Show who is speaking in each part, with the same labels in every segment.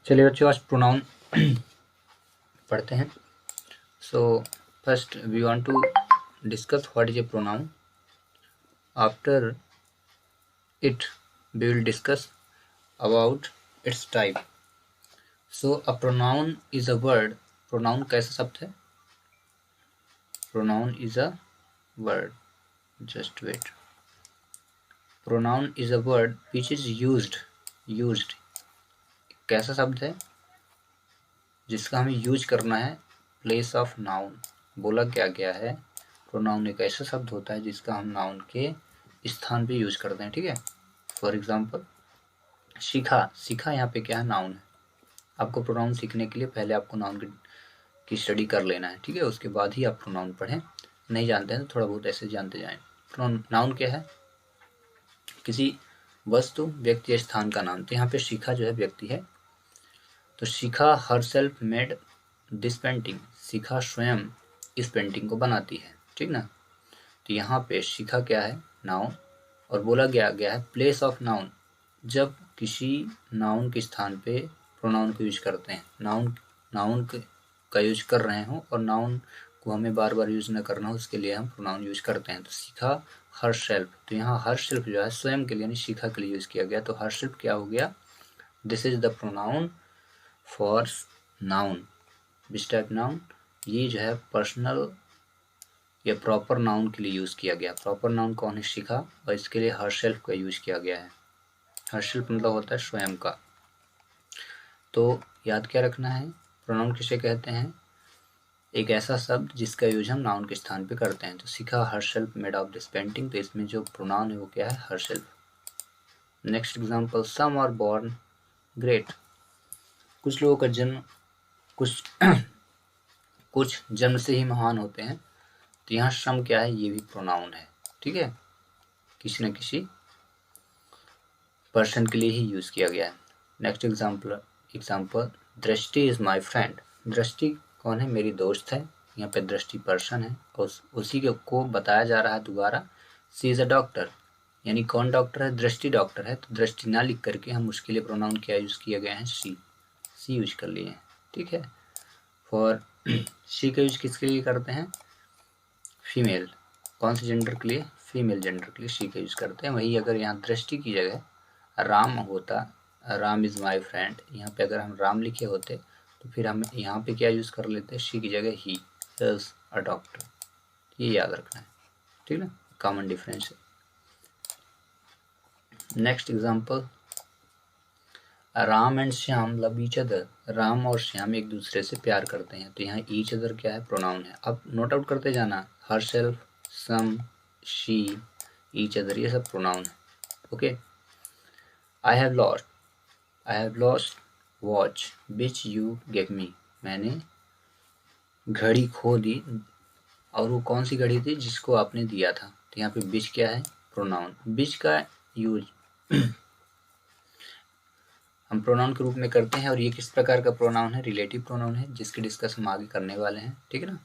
Speaker 1: चलिए बच्चों, आज प्रोनाउन पढ़ते हैं। So first we want to discuss what is a pronoun. After it we will discuss about its type. So a pronoun is a word. Pronoun कैसा शब्द है? Pronoun is a word. Just wait. Pronoun is a word which is used. कैसा शब्द है जिसका हमें use करना है प्लेस ऑफ नाउन. बोला क्या गया है, प्रोनाउन एक ऐसा शब्द होता है जिसका हम नाउन के स्थान पे यूज करते हैं. ठीक है. फॉर एग्जांपल सीखा यहाँ पे क्या है? नाउन है. आपको प्रोनाउन सीखने के लिए पहले आपको नाउन की स्टडी कर लेना है. ठीक है. उसके बाद ही आप प्रोनाउन पढ़ें. नहीं जानते हैं तो थोड़ा बहुत ऐसे जानते जाएं. नाउन क्या है? किसी वस्तु, व्यक्ति या स्थान का नाम. तो यहाँ पे शिखा जो है व्यक्ति है. तो Shikha herself made this painting. Shikha स्वयं इस पेंटिंग को बनाती है. ठीक ना. तो यहाँ पे शिखा क्या है? नाउन. और बोला गया है प्लेस ऑफ नाउन. जब किसी नाउन के स्थान पे प्रोनाउन को यूज करते हैं, नाउन का यूज कर रहे हो और नाउन को हमें बार बार यूज न करना हो, उसके लिए हम प्रोनाउन यूज करते हैं. तो शिखा हर सेल्फ. तो यहाँ हर सेल्फ जो है स्वयं के लिए यानी शिखा के लिए यूज किया गया. तो हर सेल्फ क्या हो गया? This is the pronoun for noun. Which type noun? ये जो है पर्सनल या प्रॉपर नाउन के लिए यूज किया गया. प्रॉपर नाउन कौन है? शिखा. और इसके लिए हरसेल्फ का यूज किया गया है. हरसेल्फ मतलब होता है स्वयं का. तो याद क्या रखना है, प्रोनाउन किसे कहते हैं? एक ऐसा शब्द जिसका यूज हम नाउन के स्थान पे करते हैं. तो Shikha herself made of this painting. तो इसमें जो प्रोनाउन है वो क्या है? Herself. Next example, some are born great. कुछ लोगों का जन्म कुछ जन्म से ही महान होते हैं. तो यहाँ सम क्या है? ये भी प्रोनाउन है. ठीक है. किसी न किसी पर्सन के लिए ही यूज किया गया है. नेक्स्ट एग्जाम्पल, दृष्टि इज माई फ्रेंड. दृष्टि कौन है? मेरी दोस्त है. यहाँ पे दृष्टि पर्सन है और उसी को बताया जा रहा है दोबारा. सी इज अ डॉक्टर. यानी कौन डॉक्टर है? दृष्टि डॉक्टर है. तो दृष्टि ना लिख करके हम उसके लिए प्रोनाउन क्या यूज किया गया है? सी यूज कर लिए हैं. ठीक है. फॉर सी का यूज किसके लिए करते हैं? फीमेल. कौन से जेंडर के लिए? फीमेल जेंडर के लिए सी का यूज करते हैं. वही अगर यहाँ दृष्टि की जगह राम होता, राम इज माई फ्रेंड, यहाँ पे अगर हम राम लिखे होते तो फिर हम यहाँ पे क्या यूज कर लेते? शी की जगह ही इज अ डॉक्टर. ये याद रखना है. ठीक है. कॉमन डिफरेंस है. Next example, Ram and Shyam love each other. Ram और श्याम एक दूसरे से प्यार करते हैं. तो यहाँ ईच अदर क्या है? प्रोनाउन है. अब नोट आउट करते जाना. Herself, some, she, each other, ये सब प्रोनाउन है. Okay. I have lost watch which you gave me. मैंने घड़ी खो दी. और वो कौन सी घड़ी थी? जिसको आपने दिया था. तो यहाँ पे विच क्या है? प्रोनाउन. विच का यूज हम प्रोनाउन के रूप में करते हैं. और ये किस प्रकार का प्रोनाउन है? रिलेटिव प्रोनाउन है, जिसकी डिस्कस हम आगे करने वाले हैं. ठीक है ना.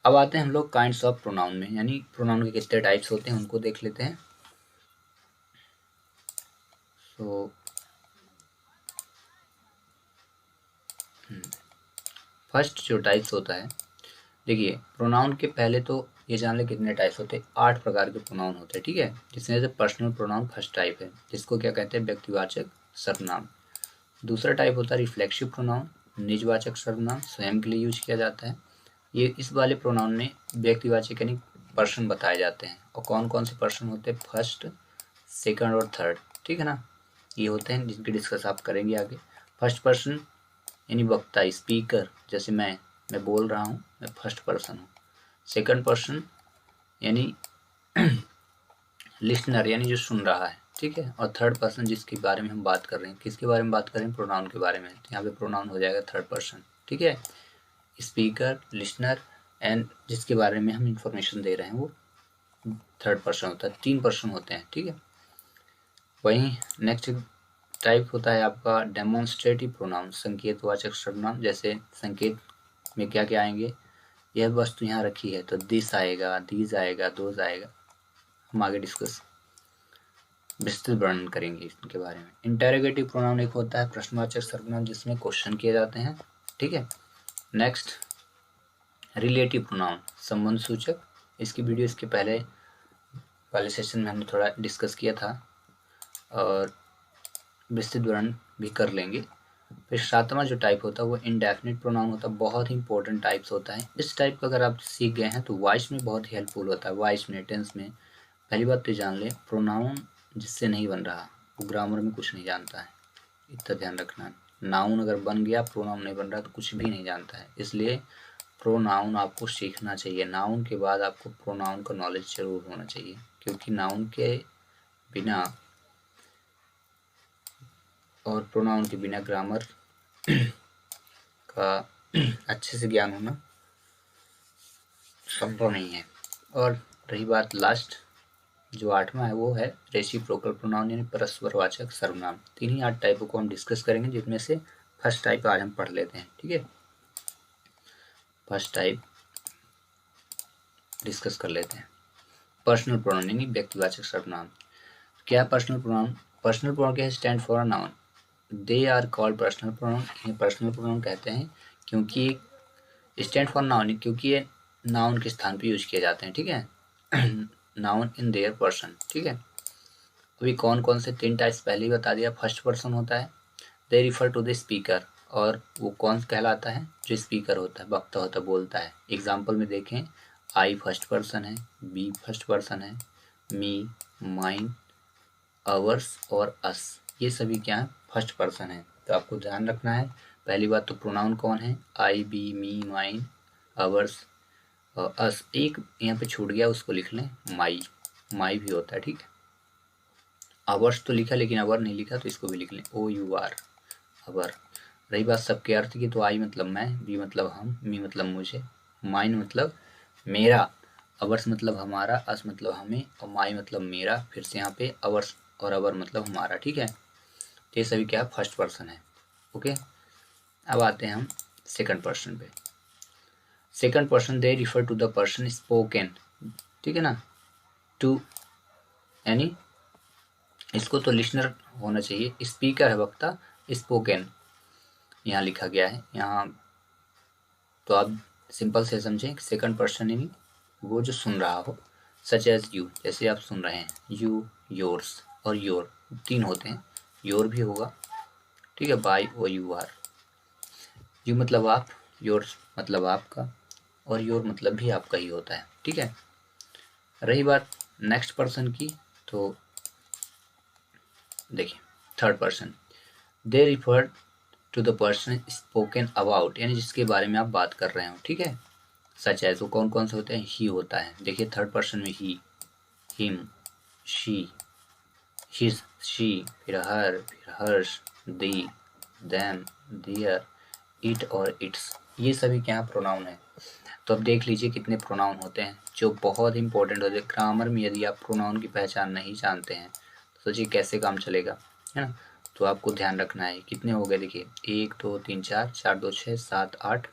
Speaker 1: अब आते हैं हम लोग काइंड्स ऑफ प्रोनाउन में, यानी प्रोनाउन के कितने टाइप्स होते हैं उनको देख लेते हैं. सो फर्स्ट जो टाइप्स होता है, देखिए प्रोनाउन के पहले तो ये जान ले कितने टाइप्स होते हैं. 8 प्रकार के प्रोनाउन होते हैं. ठीक है. जिसमें से पर्सनल प्रोनाउन फर्स्ट टाइप है, जिसको क्या कहते हैं? व्यक्तिवाचक सर्वनाम. दूसरा टाइप होता है रिफ्लेक्सिव प्रोनाउन. निजवाचक सर्वनाम, स्वयं के लिए यूज किया जाता है. ये इस वाले प्रोनाउन में व्यक्तिवाचक यानी पर्सन बताए जाते हैं. और कौन कौन से पर्सन होते हैं? फर्स्ट, सेकंड और थर्ड. ठीक है ना. ये होते हैं जिनकी डिस्कस आप करेंगे आगे. फर्स्ट पर्सन यानी वक्ता, स्पीकर. जैसे मैं बोल रहा हूँ, मैं फर्स्ट पर्सन हूँ. सेकंड पर्सन यानी लिसनर यानी जो सुन रहा है. ठीक है. और थर्ड पर्सन जिसके बारे में हम बात कर रहे हैं. किसके बारे में बात कर रहे हैं? प्रोनाउन के बारे में. तो यहाँ पे प्रोनाउन हो जाएगा थर्ड पर्सन. ठीक है. स्पीकर, लिसनर एंड जिसके बारे में हम इंफॉर्मेशन दे रहे हैं वो थर्ड पर्सन होता है. 3 पर्सन होते हैं. ठीक है. वहीं नेक्स्ट टाइप होता है आपका डेमोन्स्ट्रेटिव प्रोनाउन, संकेतवाचक सर्वनाम. जैसे संकेत में क्या क्या आएंगे? यह वस्तु यहाँ रखी है तो दिस आएगा, दीज आएगा, दोज आएगा. हम आगे डिस्कस. विस्तृत वर्णन करेंगे इसके बारे में। इंटेरोगेटिव प्रोनाउन एक होता है प्रश्नवाचक सर्वनाम जिसमें क्वेश्चन किए जाते हैं, ठीक है। नेक्स्ट रिलेटिव प्रोनाउन संबंध सूचक, इसकी वीडियो इसके पहले वाले सेशन में हमने थोड़ा डिस्कस किया था और विस्तृत वर्णन भी कर लेंगे। फिर 7वां जो टाइप होता है वो इंडेफिनिट प्रोनाउन होता है, बहुत ही इंपॉर्टेंट टाइप्स होता है। इस टाइप का अगर आप सीख गए हैं तो वॉइस में बहुत ही हेल्पफुल होता है, वॉइस में, टेंस में। पहली बात तो जान ले, प्रोनाउन जिससे नहीं बन रहा वो ग्रामर में कुछ नहीं जानता है, इतना ध्यान रखना। नाउन अगर बन गया, प्रोनाउन नहीं बन रहा तो कुछ भी नहीं जानता है, इसलिए प्रोनाउन आपको सीखना चाहिए। नाउन के बाद आपको प्रोनाउन का नॉलेज जरूर होना चाहिए, क्योंकि नाउन के बिना और प्रोनाउन के बिना ग्रामर का अच्छे से ज्ञान होना संभव नहीं है। और रही बात लास्ट जो 8वां है वो है रेसिप्रोकल प्रोनाउन यानी परस्परवाचक सर्वनाम। 3 ही 8 टाइपों को हम डिस्कस करेंगे, जिसमें से फर्स्ट टाइप आज हम पढ़ लेते हैं, ठीक है। फर्स्ट टाइप डिस्कस कर लेते हैं, पर्सनल प्रोनाउन यानी व्यक्तिवाचक सर्वनाम। क्या पर्सनल प्रोनाउन? पर्सनल प्रोनाउन क्या है? Stand for a noun, they are called personal pronoun. इन्हें पर्सनल प्रोनाउन कहते हैं क्योंकि स्टैंड फॉर नाउन, क्योंकि ये नाउन के स्थान पे यूज किए जाते हैं, ठीक है। नाउन इन देयर पर्सन, ठीक है। अभी कौन कौन से 3 टाइप्स पहले ही बता दिया। फर्स्ट पर्सन होता है, दे रिफर टू द स्पीकर, और वो कौन कहलाता है? जो स्पीकर होता है, वक्ता होता है, बोलता है। एग्जाम्पल में देखें, आई फर्स्ट पर्सन है, बी फर्स्ट पर्सन है, मी, माइन, अवर्स और अस, ये सभी क्या है? फर्स्ट पर्सन है। तो आपको ध्यान रखना है, पहली बात तो प्रोनाउन कौन है? आई, बी, मी, माइन, अवर्स और अस। एक यहाँ पे छूट गया, उसको लिख लें, माई। माई भी होता है, ठीक है। अवर्स तो लिखा लेकिन अवर नहीं लिखा, तो इसको भी लिख लें, ओ यू आर, अवर। रही बात सबके अर्थ की, तो आई मतलब मैं, बी मतलब हम, मी मतलब मुझे, माइन मतलब मेरा, अवर्स मतलब हमारा, अस मतलब हमें, और माई मतलब मेरा। फिर से यहाँ पे अवर्स और अवर मतलब हमारा, ठीक है। तो ये सभी क्या है? फर्स्ट पर्सन है, ओके। अब आते हैं हम सेकंड पर्सन पे। Second person they refer to the person spoken, ठीक है ना, टू, यानी इसको तो लिसनर होना चाहिए, स्पीकर है वक्ता, स्पोकन यहाँ लिखा गया है यहाँ, तो आप सिंपल से समझें कि सेकंड पर्सन यानी वो जो सुन रहा हो, सच एज यू, जैसे आप सुन रहे हैं, यू, योर्स और योर 3 होते हैं, योर भी होगा, ठीक है, बाय और यू आर। यू मतलब आप, योर्स मतलब आपका, और योर मतलब भी आपका ही होता है, ठीक है। रही बात नेक्स्ट पर्सन की, तो देखिए third person, they refer to the person spoken about, यानी जिसके बारे में आप बात कर रहे हो, ठीक है। सच है, तो कौन कौन से होते हैं? ही होता है, देखिए थर्ड पर्सन में ही, हिम, शी, हिज, शी, फिर हर, फिर हर्ष, दी, देम, दियर, इट और इट्स, ये सभी क्या प्रोनाउन है। तो अब देख लीजिए कितने प्रोनाउन होते हैं जो बहुत इंपॉर्टेंट होते हैं ग्रामर में। यदि आप प्रोनाउन की पहचान नहीं जानते हैं तो सोचिए कैसे काम चलेगा, है ना। तो आपको ध्यान रखना है, कितने हो गए देखिए, 1 2 3 4, 4 2 6 7 8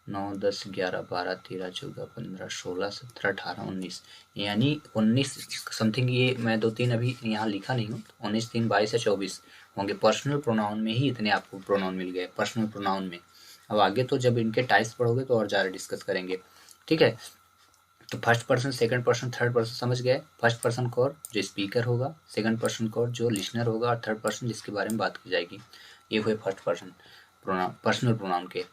Speaker 1: 9 10 11 12 13 14 15 16 17 18 19, यानी 19 समथिंग। ये मैं 2-3 अभी यहाँ लिखा नहीं हूँ, 19 3 22 या 24 होंगे। पर्सनल प्रोनाउन में ही इतने आपको प्रोनाउन मिल गए, पर्सनल प्रोनाउन में। अब आगे तो जब इनके टाइप्स पढ़ोगे तो और ज़्यादा डिस्कस करेंगे, ठीक है। तो first person, second person, third person समझ गए। फर्स्ट पर्सन को जो स्पीकर होगा, सेकंड पर्सन को जो लिसनर होगा, और थर्ड पर्सन जिसके बारे में बात की जाएगी। ये हुए first person pronoun, personal pronoun के।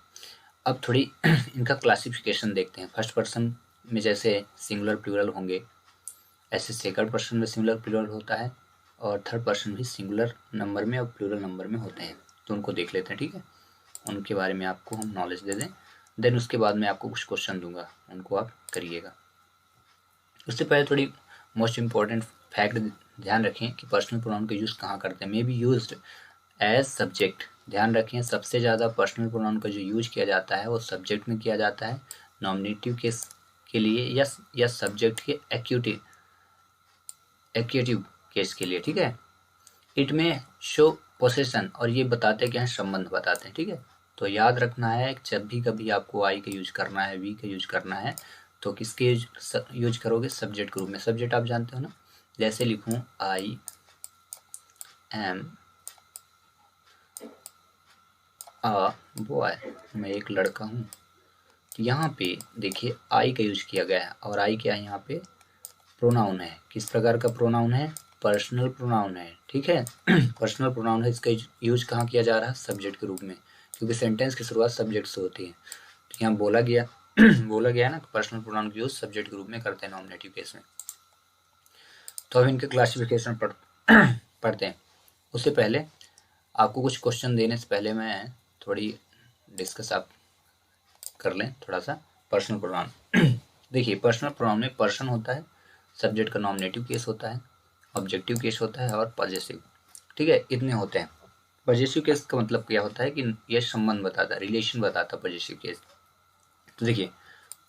Speaker 1: अब थोड़ी इनका क्लासिफिकेशन देखते हैं। फर्स्ट पर्सन में जैसे सिंगुलर प्लूरल होंगे, ऐसे सेकंड पर्सन में सिंगुलर प्लूरल होता है, और थर्ड पर्सन भी सिंगुलर नंबर में और प्लूरल नंबर में होते हैं। तो उनको देख लेते हैं, ठीक है। उनके बारे में आपको हम नॉलेज दे दें, देन उसके बाद मैं आपको कुछ क्वेश्चन दूंगा, उनको आप करिएगा। उससे पहले थोड़ी मोस्ट इम्पॉर्टेंट फैक्ट ध्यान रखें कि पर्सनल प्रोनाउन का यूज़ कहाँ करते हैं। May be used as subject, ध्यान रखें सबसे ज़्यादा पर्सनल प्रोनाउन का जो यूज किया जाता है वो सब्जेक्ट में किया जाता है, नॉमिनेटिव केस के लिए या सब्जेक्ट के एक्यूटिव केस के लिए, ठीक है। इट में शो पोसेशन, और ये बताते क्या है? संबंध बताते हैं, ठीक है। तो याद रखना है जब भी कभी आपको आई का यूज करना है, वी का यूज करना है, तो किसके यूज करोगे? सब्जेक्ट ग्रुप में। सब्जेक्ट आप जानते हो ना, जैसे लिखूं आई एम अ बॉय, मैं एक लड़का हूँ। तो यहाँ पे देखिए आई का यूज किया गया है, और आई क्या है यहाँ पे, प्रोनाउन है। किस प्रकार का प्रोनाउन है, पर्सनल प्रोनाउन है, ठीक है। पर्सनल प्रोनाउन है, इसका यूज कहाँ किया जा रहा है, सब्जेक्ट के रूप में, क्योंकि सेंटेंस की शुरुआत सब्जेक्ट से होती है। तो यहाँ बोला गया बोला गया है ना, पर्सनल प्रोनाउन का यूज सब्जेक्ट के रूप में करते हैं नॉमिनेटिव केस में। तो अब इनके क्लासिफिकेशन पढ़ते हैं। उससे पहले आपको कुछ क्वेश्चन देने से पहले मैं थोड़ी डिस्कस आप कर लें थोड़ा सा पर्सनल प्रोनाउन। देखिए पर्सनल प्रोनाउन में पर्सन होता है, सब्जेक्ट का नॉमिनेटिव केस होता है, ऑब्जेक्टिव केस होता है और पॉजेसिव, ठीक है, इतने होते हैं। पॉजेसिव केस का मतलब क्या होता है कि यह संबंध बताता है, रिलेशन बताता है पॉजेसिव केस। तो देखिए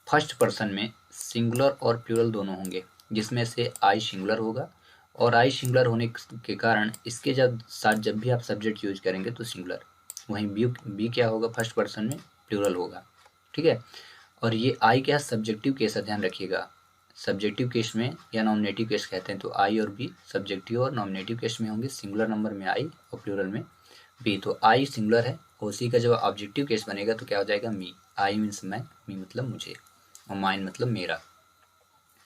Speaker 1: फर्स्ट पर्सन में सिंगुलर और प्लूरल दोनों होंगे, जिसमें से आई सिंगुलर होगा, और आई सिंगुलर होने के कारण इसके जब भी आप सब्जेक्ट यूज करेंगे तो सिंगुलर, वहीं बी क्या होगा, फर्स्ट पर्सन में प्लूरल होगा, ठीक है। और ये आई क्या सब्जेक्टिव केस है, ध्यान रखिएगा। सब्जेक्टिव केस में या नॉमिनेटिव केस कहते हैं, तो आई और बी सब्जेक्टिव और नॉमिनेटिव केस में होंगे, सिंगुलर नंबर में आई और प्लूरल में बी। तो आई सिंगुलर है, और उसी का जब ऑब्जेक्टिव केस बनेगा तो क्या हो जाएगा, मी। आई मीन्स मैं, मी मतलब मुझे, और माइन मतलब मेरा।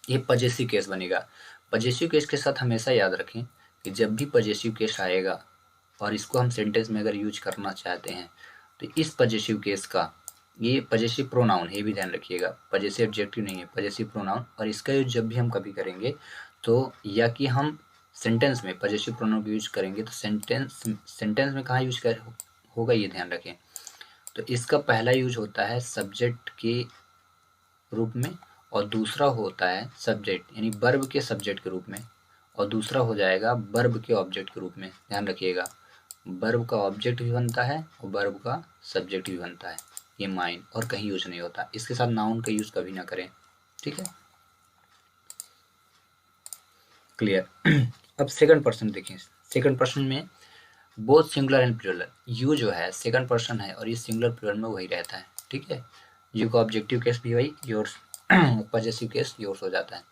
Speaker 1: ये पजेसिव केस बनेगा। पजेसिव केस के साथ हमेशा याद रखें कि जब भी पजेसिव केस आएगा और इसको हम सेंटेंस में अगर यूज करना चाहते हैं, तो इस पजेसिव केस का, ये पजेसिव प्रोनाउन है, ये भी ध्यान रखिएगा, पजेसिव एडजेक्टिव नहीं है, पजेसिव प्रोनाउन। और इसका यूज जब भी हम कभी करेंगे तो या कि हम सेंटेंस में पजेसिव प्रोनाउन का यूज करेंगे, तो सेंटेंस में कहाँ यूज कर होगा, ये ध्यान रखें। तो इसका पहला यूज होता है सब्जेक्ट के रूप में, और दूसरा होता है सब्जेक्ट यानी वर्ब के सब्जेक्ट के रूप में, और दूसरा हो जाएगा वर्ब के ऑब्जेक्ट के रूप में। ध्यान रखिएगा, वर्ब का ऑब्जेक्ट भी बनता है और वर्ब का सब्जेक्ट भी बनता है, ये माइन, और कहीं यूज नहीं होता। इसके साथ नाउन का यूज कभी ना करें, ठीक है, क्लियर। अब सेकंड पर्सन देखें। सेकंड पर्सन में both singular and plural, you जो है सेकंड पर्सन है और ये सिंगुलर प्लूरल में वही रहता है, ठीक है। यू का ऑब्जेक्टिव केस भी वही योर्स, पॉजेसिव केस योर्स हो जाता है।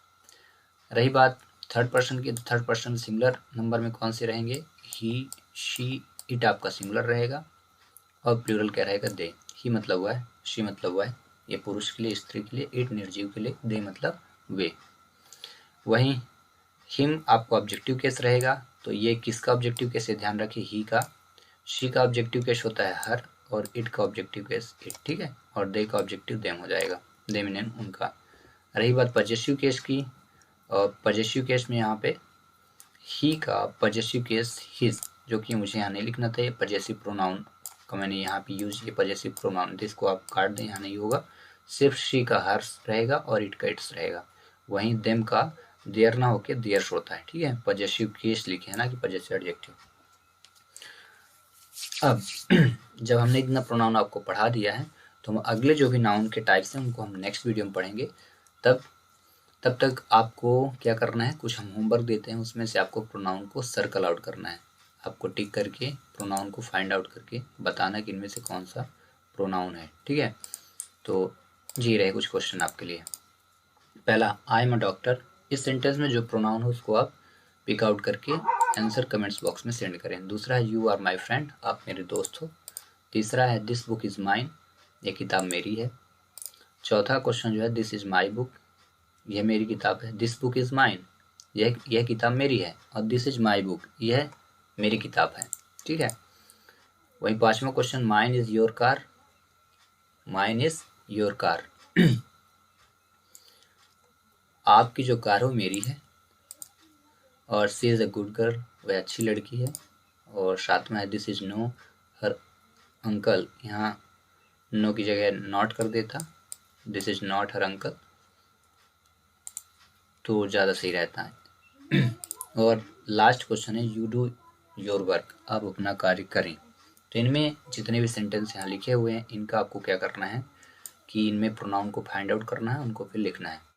Speaker 1: रही बात थर्ड पर्सन की, तो थर्ड पर्सन सिंगुलर नंबर में कौन से रहेंगे, ही, शी, इट आपका सिंगुलर रहेगा, और प्लूरल क्या रहेगा, दे। ही मतलब हुआ है, शी मतलब हुआ है, ये पुरुष के लिए, स्त्री के लिए, इट निर्जीव के लिए, दे मतलब वे। वहीं हिम आपका ऑब्जेक्टिव केस रहेगा, तो ये किसका ऑब्जेक्टिव केस है, ध्यान रखिए, ही का। शी का ऑब्जेक्टिव केस होता है हर, और इट का ऑब्जेक्टिव केस इट, ठीक है, और दे का ऑब्जेक्टिव देम हो जाएगा, देम इन उनका। रही बात पजेसिव केस की, और पजेसिव केस में यहाँ पे ही का पजेसिव केस हिज, जो कि मुझे यहाँ नहीं लिखना था, ये पजेसिव प्रोनाउन का मैंने यहाँ पे यूज किया, पजेसिव प्रोनाउन, इसको आप काट दें, यहाँ नहीं होगा। सिर्फ शी का हर्स रहेगा और इट का इट्स रहेगा। वहीं देम का देयर ना होके देयर्स होता है, ठीक है, पजेसिव केस लिखे है ना कि पजेसिव एडजेक्टिव। अब जब हमने इतना प्रोनाउन आपको पढ़ा दिया है, तो हम अगले जो भी नाउन के टाइप्स हैं उनको हम नेक्स्ट वीडियो में पढ़ेंगे। तब तक आपको क्या करना है, कुछ हम होमवर्क देते हैं, उसमें से आपको प्रोनाउन को सर्कल आउट करना है। आपको टिक करके प्रोनाउन को फाइंड आउट करके बताना कि इनमें से कौन सा प्रोनाउन है, ठीक है। तो जी रहे कुछ क्वेश्चन आपके लिए। पहला, आई एम अ डॉक्टर, इस सेंटेंस में जो प्रोनाउन हो उसको आप पिक आउट करके आंसर कमेंट्स बॉक्स में सेंड करें। दूसरा है यू आर माई फ्रेंड, आप मेरे दोस्त हो। तीसरा है दिस बुक इज़ माइन, ये किताब मेरी है। चौथा क्वेश्चन जो है दिस इज़ माई बुक, यह मेरी किताब है। दिस बुक इज़ माइन, यह किताब मेरी है, और दिस इज़ माई बुक, यह मेरी किताब है, ठीक है। वहीं पांचवा question, mine is your car, mine is your car, आपकी जो कार हो मेरी है। और she is a good girl, वह अच्छी लड़की है। और सातवां है this is no her uncle, यहाँ नो की जगह नॉट कर देता, this is not her uncle, तो ज़्यादा सही रहता है। और लास्ट क्वेश्चन है यू डू योर वर्क, आप अपना कार्य करें। तो इनमें जितने भी सेंटेंस यहाँ लिखे हुए हैं, इनका आपको क्या करना है कि इनमें प्रोनाउन को फाइंड आउट करना है, उनको फिर लिखना है।